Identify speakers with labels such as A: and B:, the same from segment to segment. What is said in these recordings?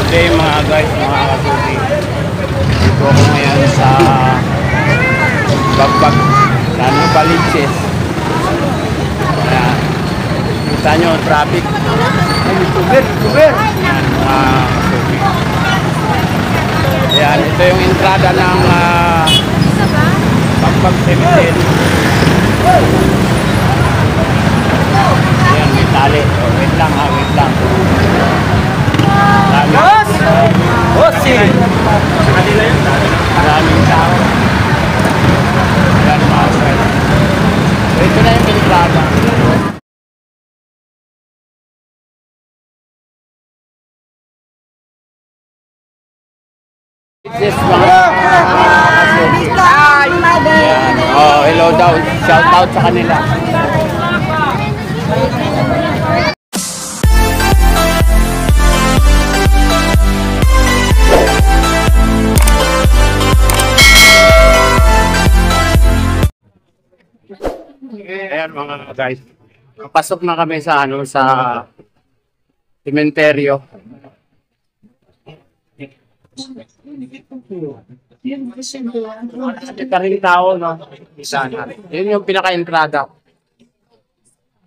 A: day mga guys, mga kasuki. Dito ako ngayon sa Bagbag, Lano Baliches. Kita nyo, traffic. Ay, tuber. Ayan, mga kasuki. Ayan, ito yung entrada ng Bagbag Cemetery. Ayan, may tali. Wait lang.
B: Boss! Kanila yun.
A: Maraming tao. Ayan, mga friend. So, ito na yung entrada. Yes, mga kasuki. Ayan. Oh, hello daw. Shout out sa kanila. Ayan mga guys, pasok na kami sa sementeryo. Ito rin tao, no? Yun yung pinaka-entrada.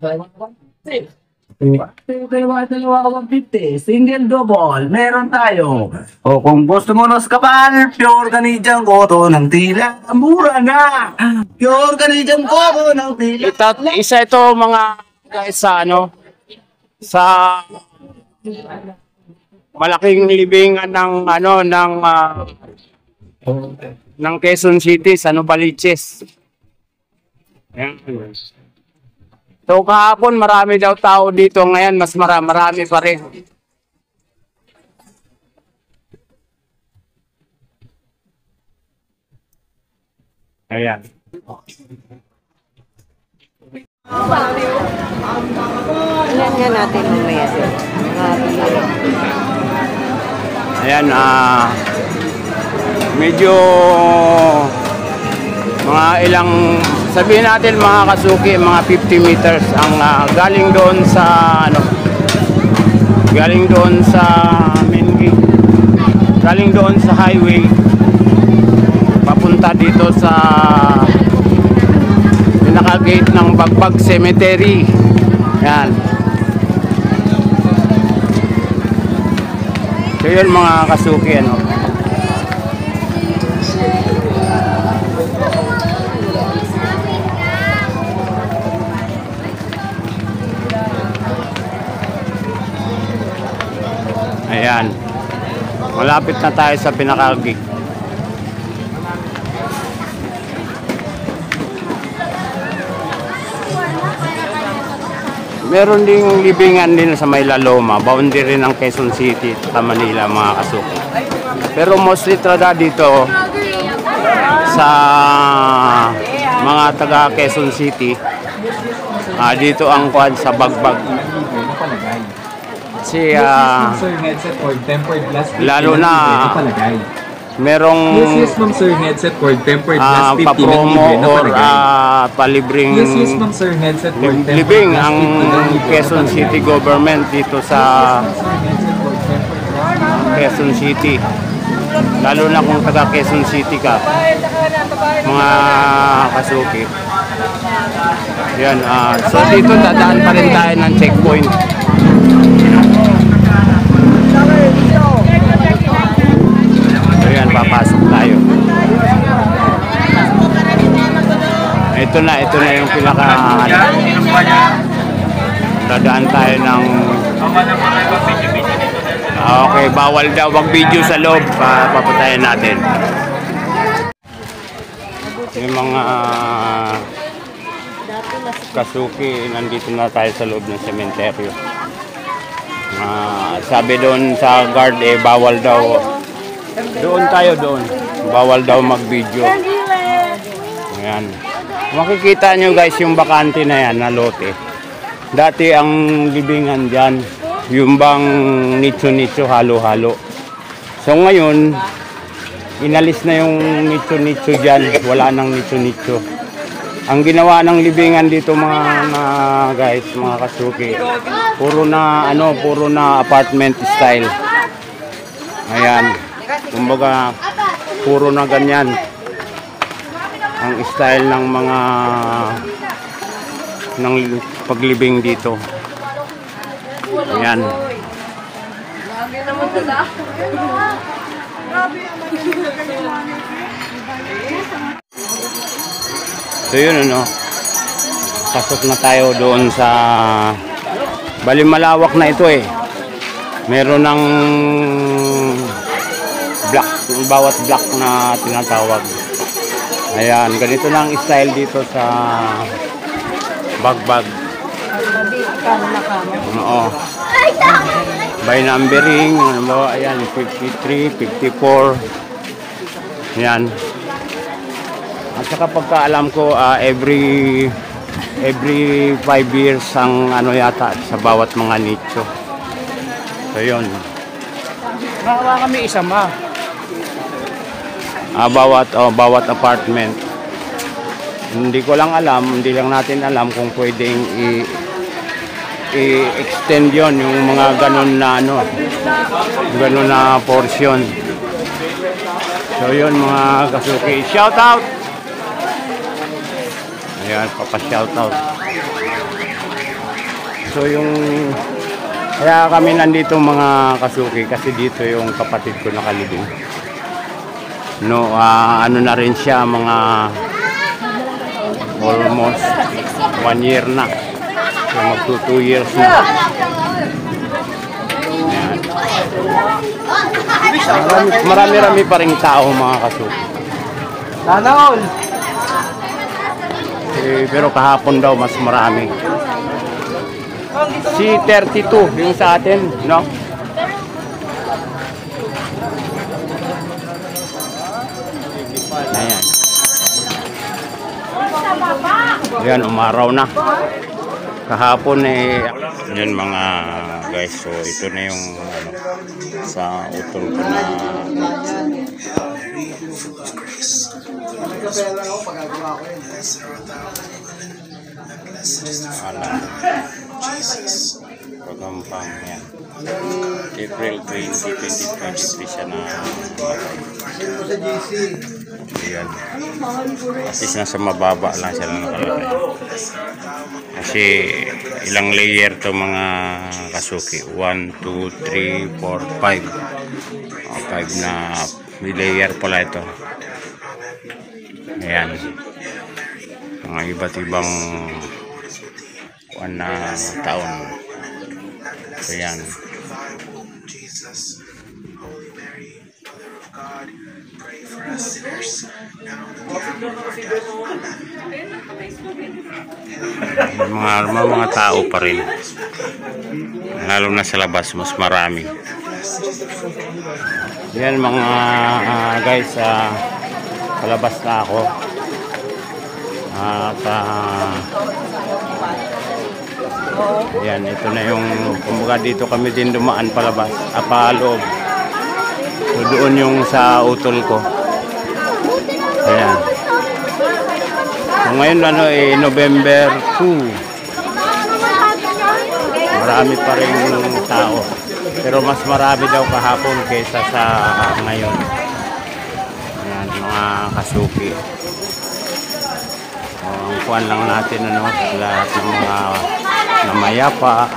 B: Dalawa ka 150, single double, meron tayo. O kung gusto mo ng skapal, pure Canadian cotton ng tila, mura na. Pure Canadian cotton ng tila.
A: Isa ito mga guys sa sa malaking libingan ng Quezon City, sa Baliches. Ayan. So kahapon marami daw tao dito, ngayon mas marami pa rin. Ayan.
C: Ilan nga natin mamaya sir?
A: Ayan, medyo mga ilang, sabihin natin mga kasuki, mga 50 meters ang galing doon sa main gate, galing doon sa highway papunta dito sa pinaka-gate ng Bagbag Cemetery. Yan. So yun mga kasuki, Ayan. Malapit na tayo sa pinaka-gate. Meron ding libingan din sa Maylaloma, boundary ng Quezon City at Manila mga kasuki. Pero mostly talaga dito sa mga taga Quezon City, dito ang kuwan sa Bagbag. Kasi lalo na merong
D: ma'am sir, headset cord, tempered glass 50
A: papromo or palibreng
D: ma'am sir, headset cord,
A: libing ang Quezon City government dito sa Quezon City, lalo na kung taga Quezon City ka mga kasuki. Yan, so dito dadaan pa rin tayo ng checkpoint. Ayan, papasok tayo. Ito na yung pinaka dadaan tayo ng okay, bawal daw wag video sa loob, papatayin natin. Yung mga kasuki, nandito na tayo sa loob ng sementeryo. Sabi doon sa guard bawal daw. Doon tayo. Bawal daw mag-video. Ayan. Makikita nyo guys yung bakante na yan na lote. Dati ang libingan dyan, yung bang nicho-nicho, halo-halo. So ngayon, inalis na yung nicho-nicho dyan. Wala nang nicho-nicho. Ang ginawa ng libingan dito mga guys, mga kasuki, puro na apartment style. Ayan. Kumbaga, puro na ganyan ang style ng mga ng paglibing dito. Ayan. So yun ano, pasok na tayo doon sa bali malawak na ito eh. Meron ng block, bawat block na tinatawag. Ayan, ganito na ang style dito sa Bagbag. Oo. By numbering, ayan, 53, 54. Ayan. At saka pagkaalam ko, every 5 years ang ano yata sa bawat mga nicho. So yun.
B: Nakawa kami isa ma.
A: Bawat apartment. Hindi ko lang alam, hindi lang natin alam kung pwedeng i-extend yon yung mga ganun na ano, ganun na portion. So yun mga kasuki, shout out. Ayan, papa-shout out. So yung kaya kami nandito mga kasuki kasi dito yung kapatid ko nakalibing. No, ano na rin siya mga almost 1 year na. So magto 2 years na. Ayan. Marami-rami pa rin tao mga kasuki.
B: Sana all.
A: Pero kahapon daw mas marami. Si 32 yung sa atin, no? Ayan. Ayan, umaraw na. Kahapon yun mga guys, so ito na yung ano, sa utol ko na Pagampang yan. April 20, 2023 siya na ayan. At least nasa mababa lang siya na nakalagay. Kasi ilang layer to mga kasuki. 1, 2, 3, 4, 5. 5 na may layer pala ito. Ayan. Mga iba't ibang na taon. So yan. Mga tao pa rin. Lalo na sa labas mas marami. Yan mga guys, sa labas na ako. At yan, ito na yung kumbaga dito kami din dumaan palabas, paloob. So doon yung sa utol ko. Ayan. So ngayon ano November 2. Marami pa rin tao. Pero mas marami daw kahapon kaysa sa ngayon. Ayan, mga kasuki. So, ang kuhan lang natin ano, lahat ng mga namayapa.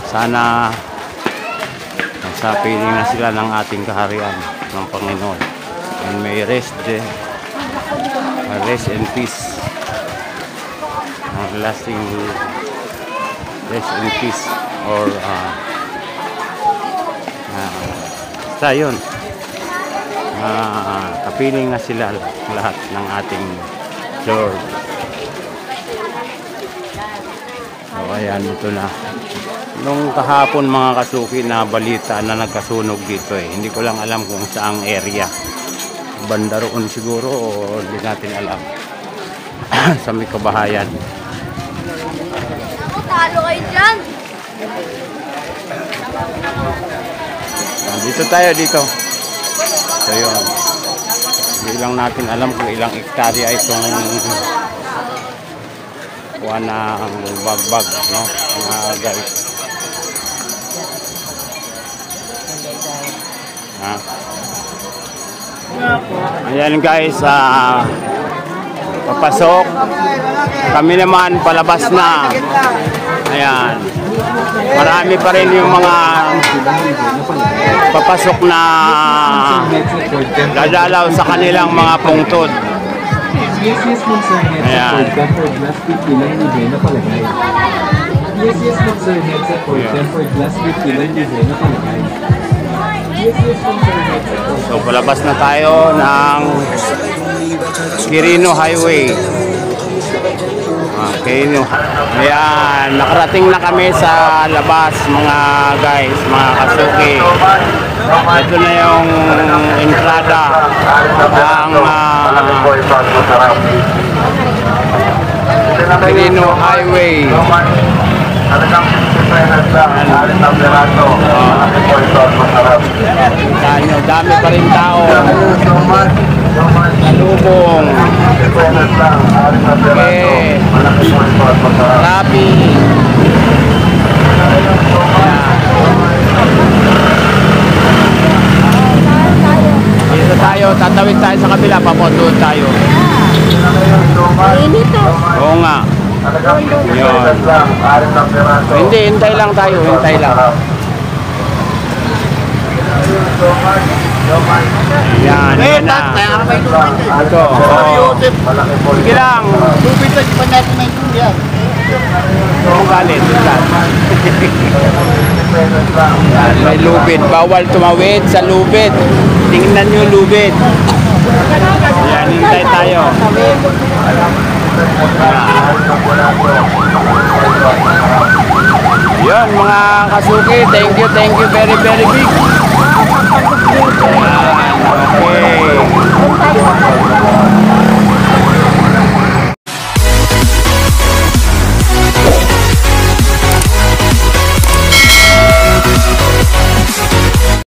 A: Sana nasa piling na sila ng ating kaharian ng Panginoon. And may rest in peace. Lasting rest in peace or basta yun. Kapiling na sila lahat ng ating Lord. So ayan, ito na. Nung kahapon mga kasuki na balita na nagkasunog dito Hindi ko lang alam kung saang area. Banda roon siguro o hindi natin alam. Sa may kabahayan.
C: Talo kayo dyan!
A: Dito tayo dito. So yun. Hindi lang natin alam kung ilang hektarya itong kuha ng bagbag, no? Mga guys. Ha? Ayan guys, papasok. Kami naman palabas na. Ayan. Marami pa rin yung mga papasok na dadalaw sa kanilang mga pungtod.
D: Yes, ma'am, sir.
A: Ayan.
D: Headset for tempered glass 50 lang libre na palagay. Yes, ma'am, sir. Headset for tempered glass 50 lang libre na palagay. Yes, ma'am, sir. Headset for
A: So palabas na tayo ng Quirino Highway. Quirino. Ayan, nakarating na kami sa labas mga guys, mga kasuki. Ito na yung entrada ng Quirino Highway. Tanyo, dami pa rin tao. Salubong. Okay. Rapi. Dito tayo, tatawid tayo sa kabila, papundoon tayo. Oo nga. Yun. Hindi, hintay lang tayo, hintay lang. Yan, yan na. Ito, oo. Sige lang. Ang galit, yan, may lubid. Bawal tumawid sa lubid. Tingnan nyo lubid. Yan, hintay tayo. Yan, mga kasuki. Thank you very big.